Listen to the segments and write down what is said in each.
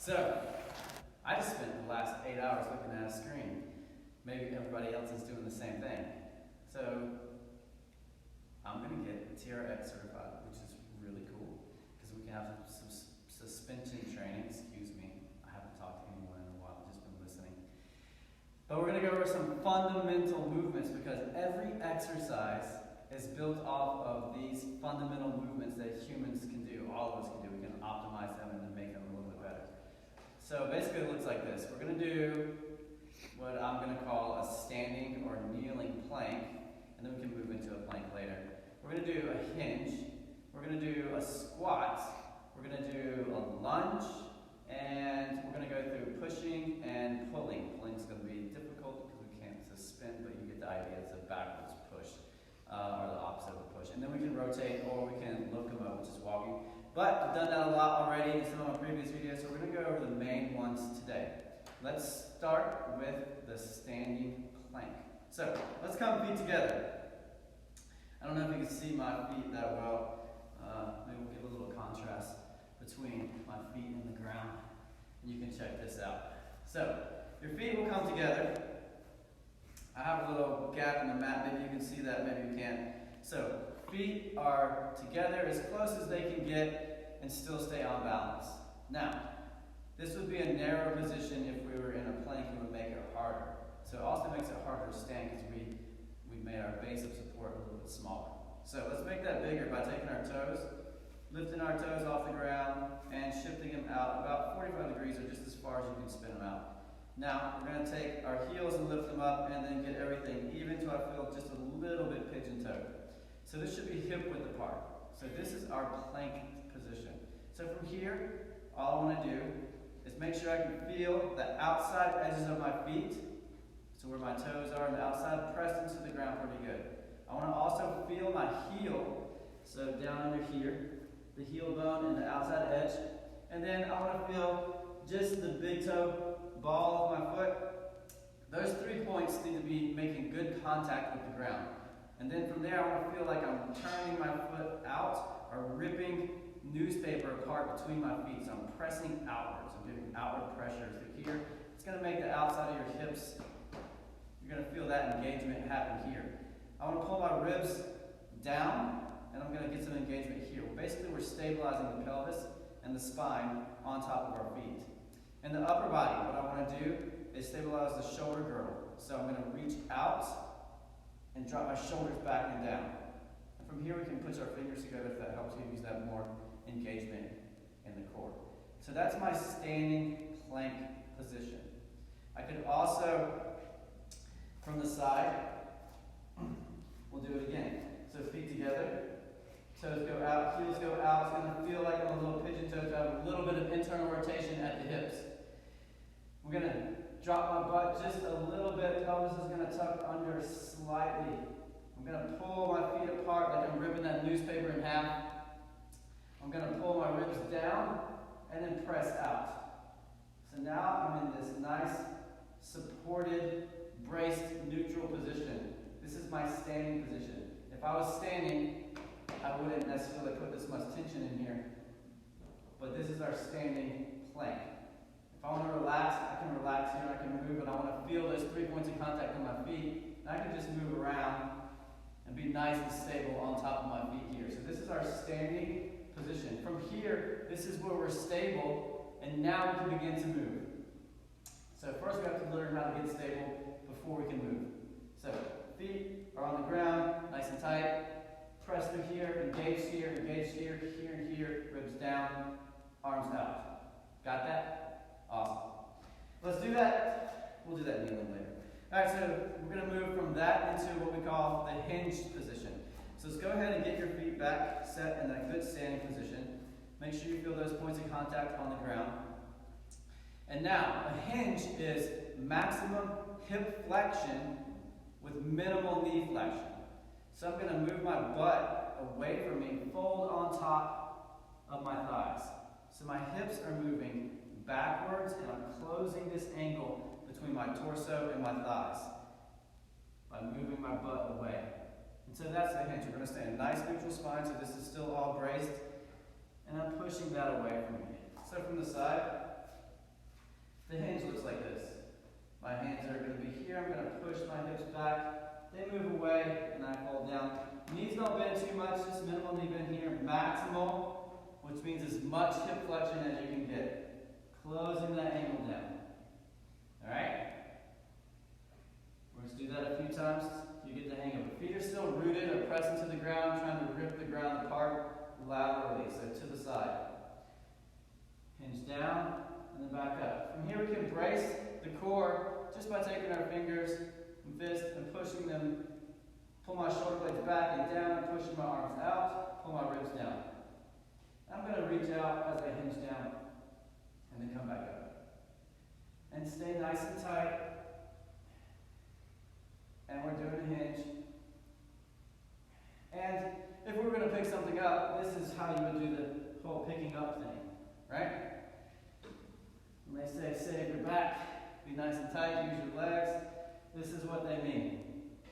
So, I just spent the last 8 hours looking at a screen. Maybe everybody else is doing the same thing. So, I'm going to get TRX certified, which is really cool, because we can have some suspension training. Excuse me, I haven't talked to anyone in a while, I've just been listening. But we're going to go over some fundamental movements, because every exercise is built off of these fundamental movements that humans can do, all of us can do. We can optimize them and then make them a little bit better. So basically it looks like this. We're going to do what I'm going to call a standing or kneeling plank, and then we can move into a plank later. We're going to do a hinge, we're going to do a squat, we're going to do a lunge, and we're going to go through pushing and pulling. Pulling is going to be difficult because we can't suspend, but you get the idea. It's a backwards push, or the opposite of a push. And then we can rotate, or we can locomote, which is walking. But I've done that a lot already in some of my previous videos, so we're going to go over the main ones today. Let's start with the standing plank. So, let's come feet together. I don't know if you can see my feet that well. Maybe we'll give a little contrast between my feet and the ground. And you can check this out. So, your feet will come together. I have a little gap in the mat. Maybe you can see that, maybe you can't. So, feet are together as close as they can get and still stay on balance. Now, this would be a narrow position if we were in a plank. It would make it harder. So it also makes it harder to stand because we made our base of support a little bit smaller. So let's make that bigger by taking our toes, lifting our toes off the ground, and shifting them out about 45 degrees or just as far as you can spin them out. Now, we're going to take our heels and lift them up and then get everything even till I feel just a little bit pigeon-toed. So this should be hip width apart. So this is our plank position. So from here, all I want to do is make sure I can feel the outside edges of my feet, so where my toes are on the outside, pressed into the ground pretty good. I want to also feel my heel, so down under here, the heel bone and the outside edge. And then I want to feel just the big toe ball of my foot. Those 3 points need to be making good contact with the ground. And then from there, I want to feel like I'm turning my foot out or ripping newspaper apart between my feet. So I'm pressing outwards. I'm giving outward pressure through here. It's going to make the outside of your hips, you're going to feel that engagement happen here. I want to pull my ribs down, and I'm going to get some engagement here. Basically, we're stabilizing the pelvis and the spine on top of our feet. And the upper body, what I want to do is stabilize the shoulder girdle. So I'm going to reach out and drop my shoulders back and down. And from here, we can put our fingers together if that helps you use that more engagement in the core. So that's my standing plank position. I could also, from the side, we'll do it again. So feet together, toes go out, heels go out. It's going to feel like I'm a little pigeon toe, to have a little bit of internal rotation at the hips. We're going to drop my butt just a little bit. Pelvis is going to tuck under slightly. I'm going to pull my feet apart like I'm ripping that newspaper in half. I'm going to pull my ribs down and then press out. So now I'm in this nice, supported, braced, neutral position. This is my standing position. If I was standing, I wouldn't necessarily put this much tension in here. But this is our standing plank. If I want to relax, I can relax here, I can move, and I want to feel those 3 points of contact on my feet. And I can just move around and be nice and stable on top of my feet here. So this is our standing position. From here, this is where we're stable, and now we can begin to move. So first we have to learn how to get stable before we can move. So feet are on the ground, nice and tight. Press through here, engage here, here and here. Ribs down, arms out. Got that? Awesome. Let's do that. We'll do that kneeling later. Alright, so we're going to move from that into what we call the hinged position. So let's go ahead and get your feet back, set in that good standing position. Make sure you feel those points of contact on the ground. And now, a hinge is maximum hip flexion with minimal knee flexion. So I'm going to move my butt away from me, fold on top of my thighs. So my hips are moving backwards, and I'm closing this angle between my torso and my thighs by moving my butt away. And so that's the hinge. We're going to stay in a nice neutral spine, so this is still all braced, and I'm pushing that away from me. So from the side, The hinge looks like this. My hands are going to be here. I'm going to push my hips back. They move away, and I fall down. Knees don't bend too much, just minimal knee bend here. Maximal, which means as much hip flexion as you can get. Closing that ankle down. All right? We're going to do that a few times. You get the hang of it. Feet are still rooted or pressed into the ground, trying to rip the ground apart laterally, so to the side. Hinge down, and then back up. From here we can brace the core just by taking our fingers and fists and pushing them. Pull my shoulder blades back and down, pushing my arms out, pull my ribs down. I'm going to reach out as I hinge down, and then come back up. And stay nice and tight. And we're doing a hinge. And if we were going to pick something up, this is how you would do the whole picking up thing, right? When they say save your back, be nice and tight, use your legs, this is what they mean.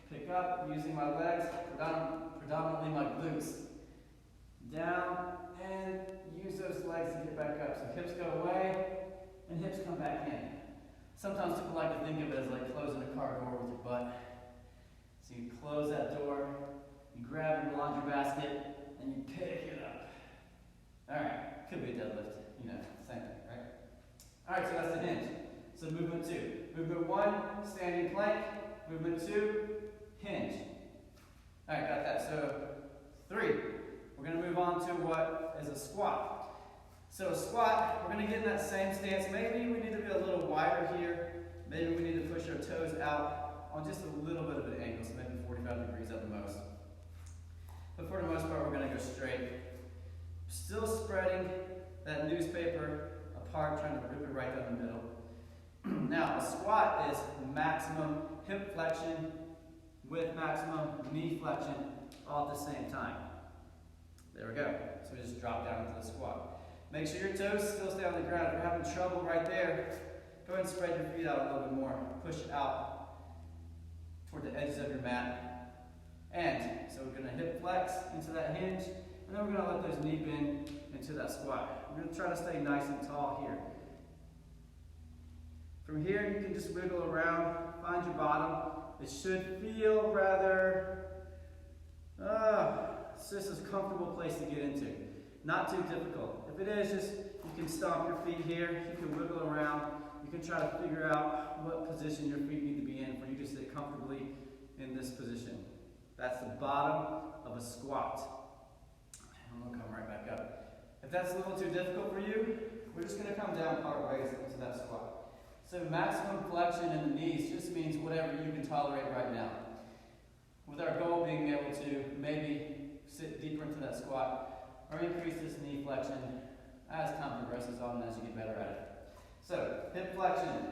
Pick up using my legs, predominantly my glutes. Down, and use those legs to get back up. So hips go away, and hips come back in. Sometimes people like to think of it as like closing a car door with your butt. So you close that door, you grab your laundry basket, and you pick it up. Alright, could be a deadlift, you know, same thing, right? Alright, so that's the hinge. So movement 2. Movement 1, standing plank. Movement 2, hinge. Alright, got that. So 3. We're going to move on to what is a squat. So a squat, we're going to get in that same stance. Maybe we need to be a little wider here. Maybe we need to push our toes out on just a little bit of an angle, so maybe 45 degrees at the most. But for the most part, we're going to go straight. Still spreading that newspaper apart, trying to rip it right down the middle. Now, a squat is maximum hip flexion with maximum knee flexion all at the same time. There we go. So we just drop down into the squat. Make sure your toes still stay on the ground. If you're having trouble right there, go ahead and spread your feet out a little bit more. Push out toward the edges of your mat. And so we're going to hip flex into that hinge, and then we're going to let those knee bend into that squat. We're going to try to stay nice and tall here. From here, you can just wiggle around, find your bottom. It should feel rather, it's just a comfortable place to get into. Not too difficult. If it is, just you can stomp your feet here, you can wiggle around, you can try to figure out what position your feet need to be in for you to sit comfortably in this position. That's the bottom of a squat. I'm going to come right back up. If that's a little too difficult for you, we're just going to come down part ways into that squat. So maximum flexion in the knees just means whatever you can tolerate right now. With our goal being able to maybe sit deeper into that squat or increase this knee flexion as time progresses on and as you get better at it. So, hip flexion,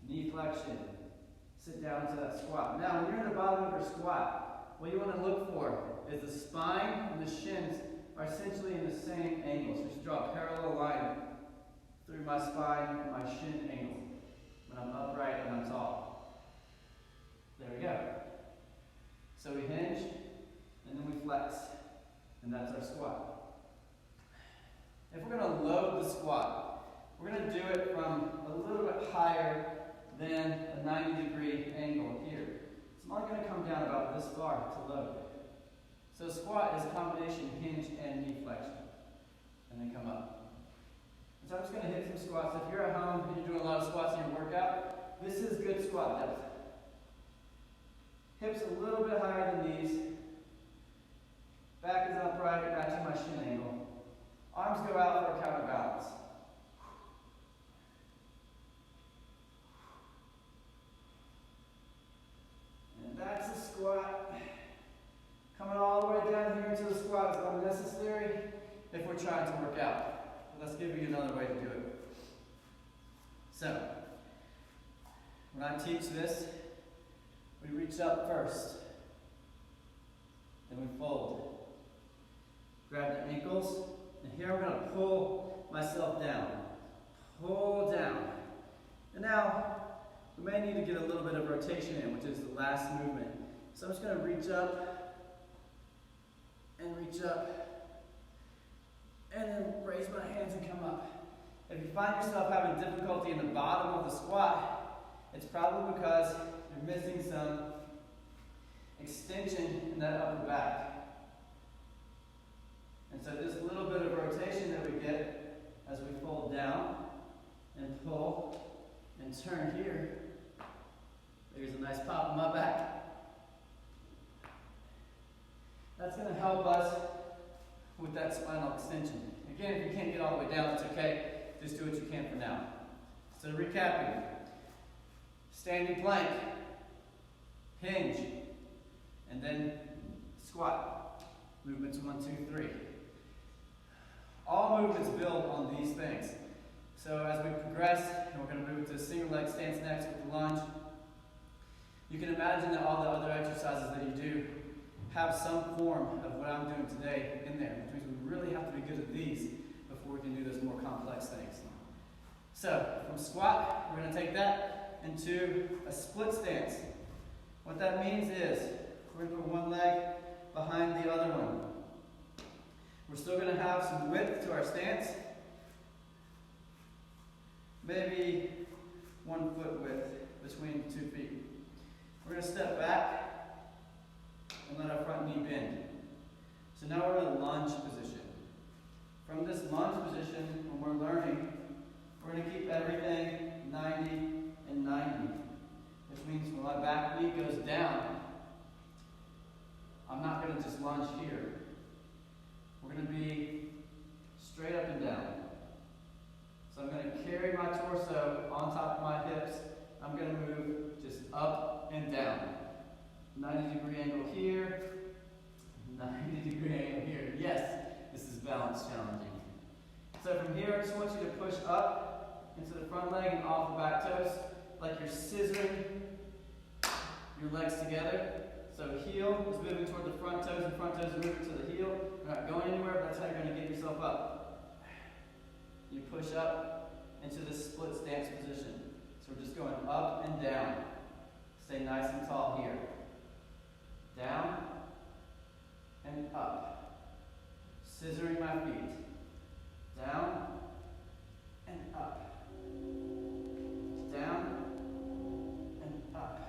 knee flexion, sit down into that squat. Now, when you're in the bottom of your squat, what you want to look for is the spine and the shins are essentially in the same angle. So just draw a parallel line through my spine and my shin angle when I'm upright and I'm tall. There we go. So we hinge, and then we flex, and that's our squat. If we're going to load the squat, we're going to do it from a little bit higher than a 90-degree angle here. So I'm only going to come down about this far to load. So squat is a combination hinge and knee flexion, and then come up. So I'm just going to hit some squats. If you're at home and you're doing a lot of squats in your workout, this is good squat depth. Hips a little bit higher than knees. Back is upright, matching my shin angle. Arms go out for a counterbalance. And that's a squat. Coming all the way down here into the squat is unnecessary if we're trying to work out. But let's give you another way to do it. So, when I teach this, we reach up first. Then we fold. Grab the ankles. And here I'm going to pull myself down. Pull down. And now, we may need to get a little bit of rotation in, which is the last movement. So I'm just going to reach up, and then raise my hands and come up. If you find yourself having difficulty in the bottom of the squat, it's probably because you're missing some extension in that upper back. And so this little bit of rotation that we get as we fold down and pull and turn here, there's a nice pop in my back. That's going to help us with that spinal extension. Again, if you can't get all the way down, it's okay. Just do what you can for now. So recapping, standing plank, hinge, and then squat. Movements 1, 2, 3. All movements build on these things. So as we progress, and we're going to move to a single leg stance next with the lunge, you can imagine that all the other exercises that you do have some form of what I'm doing today in there, which means we really have to be good at these before we can do those more complex things. So from squat, we're going to take that into a split stance. What that means is we're going to put one leg behind the other one. We're still going to have some width to our stance, maybe 1 foot width between 2 feet. We're going to step back and let our front knee bend. So now we're in a lunge position. From this lunge position, when we're learning, we're going to keep everything 90 and 90, which means when my back knee goes down, I'm not going to just lunge here. We're going to be straight up and down. So I'm going to carry my torso on top of my hips. I'm going to move just up and down. 90-degree angle here, 90-degree angle here. Yes, this is balance challenging. So from here, I just want you to push up into the front leg and off the back toes, like you're scissoring your legs together. So heel is moving toward the front toes, and front toes are moving to the heel. You're not going anywhere, but that's how you're going to get yourself up. You push up into this split stance position. So we're just going up and down. Stay nice and tall here. Down and up. Scissoring my feet. Down and up. Down and up.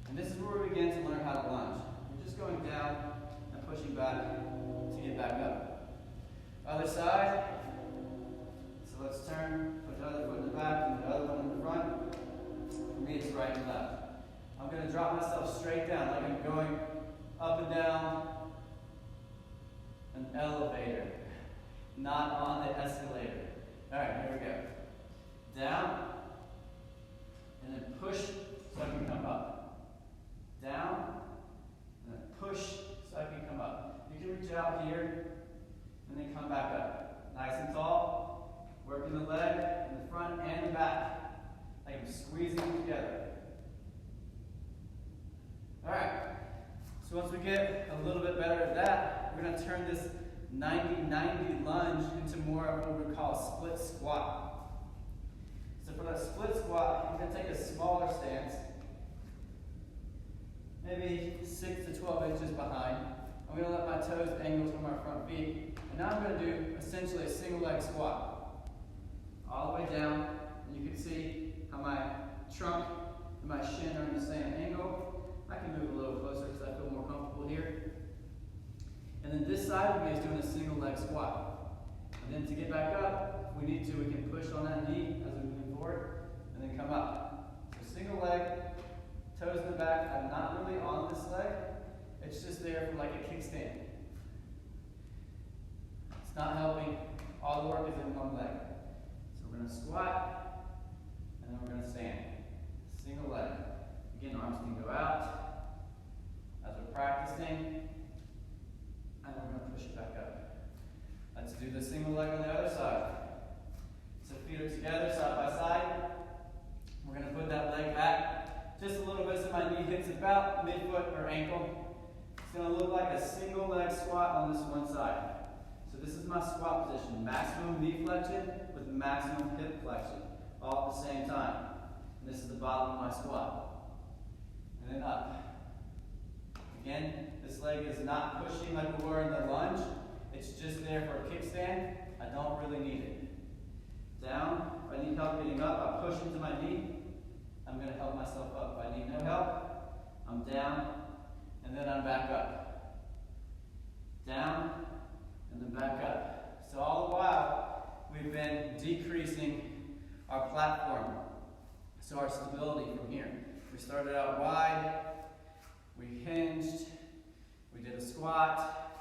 And this is where we begin to learn how to lunge. We're just going down and pushing back to get back up. Other side. So let's turn, put the other foot in the back and the other one in the front. For me, it's right and left. I'm going to drop myself straight down like I'm going up and down an elevator, not on the escalator. All right, here we go. Down, and then push so I can come up. Down, and then push so I can come up. You can reach out here, and then come back up. Nice and tall, working the leg in the front and the back. Like I'm squeezing them together. All right, so once we get a little bit better at that, we're going to turn this 90-90 lunge into more of what we call a split squat. So for that split squat, you're going to take a smaller stance, maybe 6 to 12 inches behind. I'm going to let my toes angle to my front feet. And now I'm going to do essentially a single leg squat. All the way down, and you can see how my trunk and my shin are in the same angle. I can move a little closer because I feel more comfortable here. And then this side of me is doing a single leg squat. And then to get back up, if we need to, we can push on that knee as we move forward, and then come up. So single leg, toes in the back. I'm not really on this leg. It's just there for like a kickstand. It's not helping. All the work is in one leg. So we're going to squat, and then we're going to stand. Single leg. Again, arms can go out as we're practicing, and we're going to push it back up. Let's do the single leg on the other side. So feet are together, side by side. We're going to put that leg back just a little bit so my knee hits about midfoot or ankle. It's going to look like a single leg squat on this one side. So this is my squat position. Maximum knee flexion with maximum hip flexion, all at the same time. And this is the bottom of my squat. And then up. Again, this leg is not pushing like we were in the lunge. It's just there for a kickstand. I don't really need it. Down. If I need help getting up, I push into my knee. I'm going to help myself up. If I need no help, I'm down, and then I'm back up. Down, and then back up. So all the while, we've been decreasing our platform. So our stability from here. We started out wide, we hinged, we did a squat,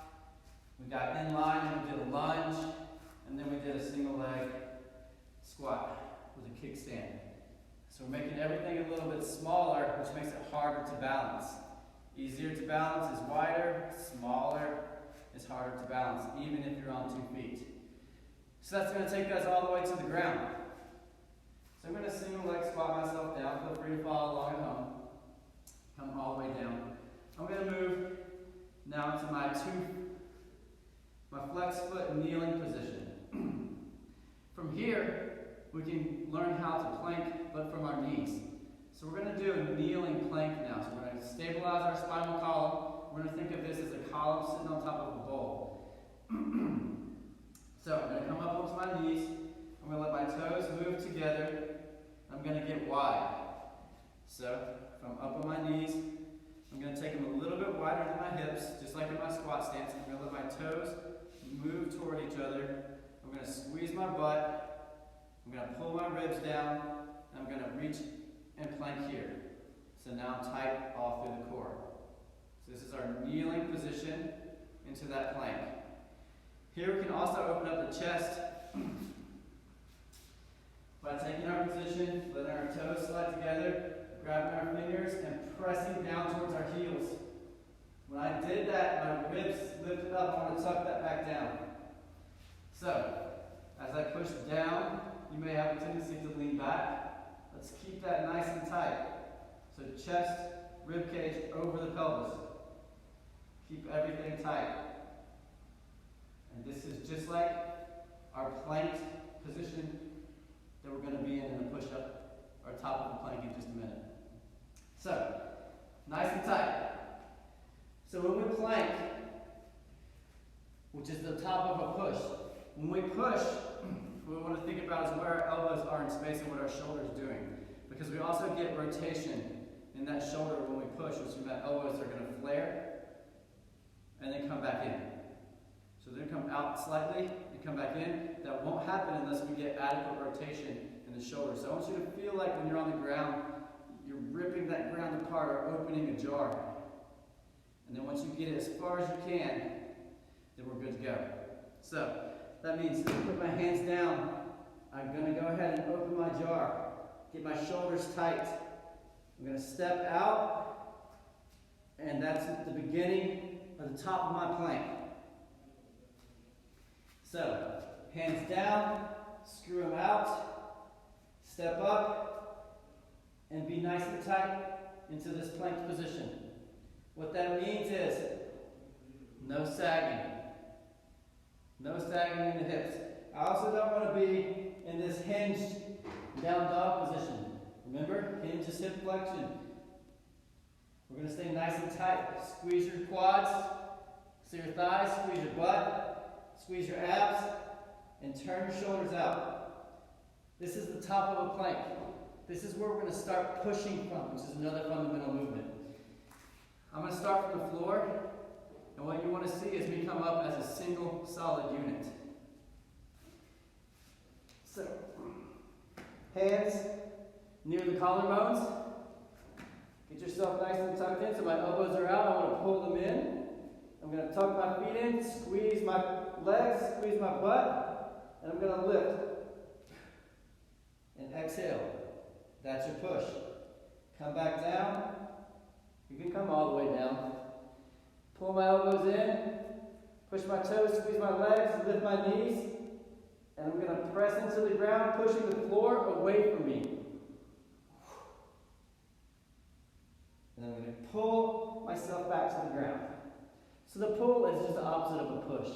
we got in line and we did a lunge, and then we did a single leg squat with a kickstand. So we're making everything a little bit smaller, which makes it harder to balance. Easier to balance is wider, smaller is harder to balance, even if you're on 2 feet. So that's going to take us all the way to the ground. So I'm going to single leg squat myself down. Feel free to follow along at home. Come all the way down. I'm going to move now to my flex foot kneeling position. From here, we can learn how to plank, but from our knees. So we're going to do a kneeling plank now. So we're going to stabilize our spinal column. We're going to think of this as a column sitting on top of a bowl. So I'm going to come up onto my knees. I'm going to let my toes move together. I'm going to get wide. So if I'm up on my knees, I'm going to take them a little bit wider than my hips, just like in my squat stance. I'm going to let my toes move toward each other. I'm going to squeeze my butt. I'm going to pull my ribs down. And I'm going to reach and plank here. So now I'm tight all through the core. So this is our kneeling position into that plank. Here we can also open up the chest by taking our position, letting our toes slide together, grabbing our fingers, and pressing down towards our heels. When I did that, my ribs lifted up. I want to tuck that back down. So, as I push down, you may have a tendency to lean back. Let's keep that nice and tight. So chest, rib cage over the pelvis. Keep everything tight. And this is just like our planked position that we're going to be in the push-up, or top of the plank in just a minute. So, nice and tight. So when we plank, which is the top of a push, when we push, what we want to think about is where our elbows are in space and what our shoulders are doing. Because we also get rotation in that shoulder when we push, which means that elbows are going to flare and then come back in. So they're going to come out slightly and come back in. That won't happen unless we get adequate rotation in the shoulder. So I want you to feel like when you're on the ground, you're ripping that ground apart or opening a jar. And then once you get it as far as you can, then we're good to go. So that means I put my hands down. I'm going to go ahead and open my jar. Get my shoulders tight. I'm going to step out. And that's at the beginning of the top of my plank. So, hands down, screw them out, step up, and be nice and tight into this plank position. What that means is no sagging. No sagging in the hips. I also don't want to be in this hinged down dog position. Remember, hinge is hip flexion. We're going to stay nice and tight. Squeeze your quads, so your thighs, squeeze your butt. Squeeze your abs and turn your shoulders out. This is the top of a plank. This is where we're going to start pushing from, which is another fundamental movement. I'm going to start from the floor, and what you want to see is me come up as a single solid unit. So, hands near the collarbones. Get yourself nice and tucked in so my elbows are out. I want to pull them in. I'm going to tuck my feet in, squeeze my legs, squeeze my butt, and I'm going to lift. And exhale. That's your push. Come back down. You can come all the way down. Pull my elbows in, push my toes, squeeze my legs, lift my knees, and I'm going to press into the ground, pushing the floor away from me. And I'm going to pull myself back to the ground. So the pull is just the opposite of a push.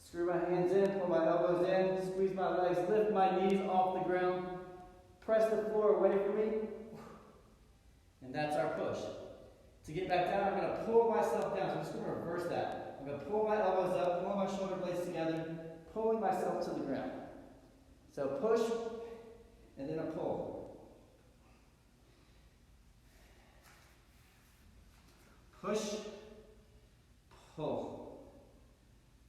Screw my hands in, pull my elbows in, squeeze my legs, lift my knees off the ground, press the floor away from me, and that's our push. To get back down, I'm going to pull myself down. So I'm just going to reverse that. I'm going to pull my elbows up, pull my shoulder blades together, pulling myself to the ground. So push, and then a pull. Push, pull.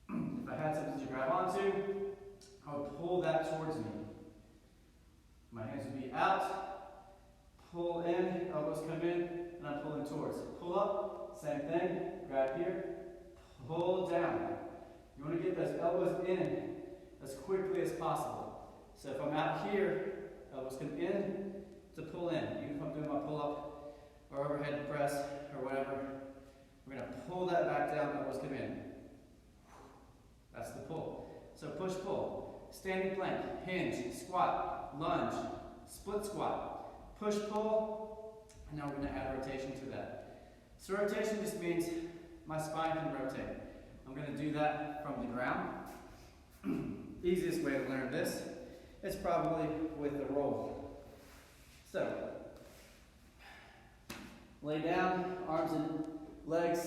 If I had something to grab onto, I would pull that towards me. My hands would be out, pull in, elbows come in, and I'm pulling towards. Pull up, same thing, grab here, pull down. You want to get those elbows in as quickly as possible. So if I'm out here, elbows come in to pull in. Even if I'm doing my pull-up or overhead press or whatever, we're going to pull that back down, elbows come in. That's the pull. So push-pull. Standing plank, hinge, squat, lunge, split squat, push-pull, and now we're going to add rotation to that. So rotation just means my spine can rotate. I'm going to do that from the ground. Easiest way to learn this is probably with a roll. So, lay down, arms and legs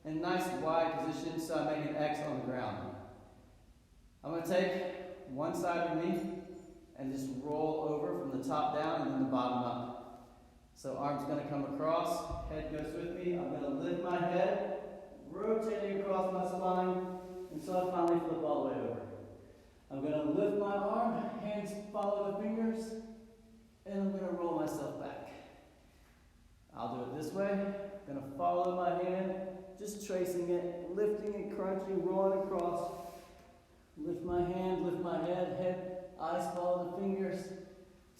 in nice wide position so I make an X on the ground. I'm going to take one side of me and just roll over from the top down and then the bottom up. So arms going to come across, head goes with me. I'm going to lift my head, rotating across my spine, until I finally flip all the way over. I'm going to lift my arm, hands follow the fingers, and I'm going to roll myself back. I'll do it this way. I'm going to follow my hand, just tracing it, lifting and crunching, rolling across. Lift my hand, lift my head, eyes follow the fingers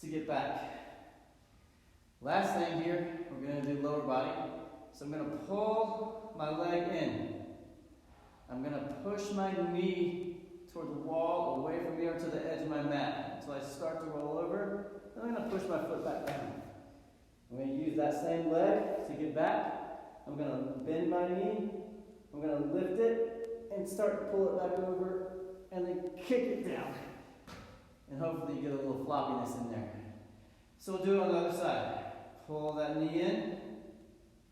to get back. Last thing here, we're going to do lower body. So I'm going to pull my leg in. I'm going to push my knee toward the wall, away from me or to the edge of my mat until I start to roll over. Then I'm going to push my foot back down. I'm going to use that same leg to get back. I'm going to bend my knee. I'm going to lift it and start to pull it back over and then kick it down. And hopefully you get a little floppiness in there. So we'll do it on the other side. Pull that knee in.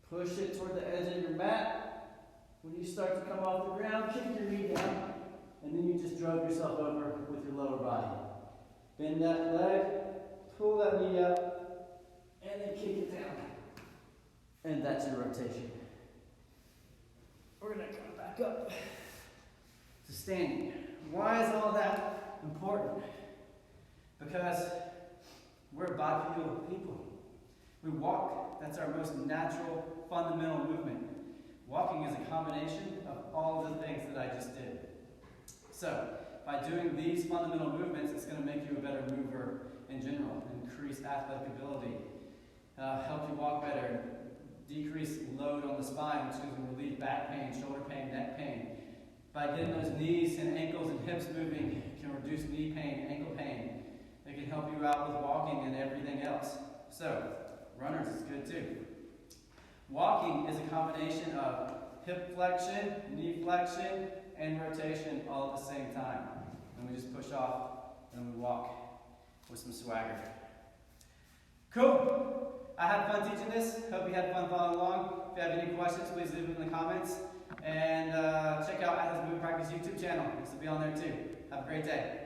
Push it toward the edge of your mat. When you start to come off the ground, kick your knee down. And then you just drove yourself over with your lower body. Bend that leg, pull that knee up, and then kick it down. And that's your rotation. We're going to come back up to standing. Why is all that important? Because we're bipedal people. We walk. That's our most natural, fundamental movement. Walking is a combination of all of the things that I just did. So, by doing these fundamental movements, it's going to make you a better mover in general, increase athletic ability, help you walk better, decrease load on the spine, which is going to relieve back pain, shoulder pain, neck pain. By getting those knees and ankles and hips moving, it can reduce knee pain, ankle pain. It can help you out with walking and everything else. So, runners is good too. Walking is a combination of hip flexion, knee flexion, and rotation all at the same time. And we just push off and we walk with some swagger. Cool. I had fun teaching this. Hope you had fun following along. If you have any questions, please leave them in the comments. And check out Athletes Movement Practice YouTube channel. This will be on there too. Have a great day.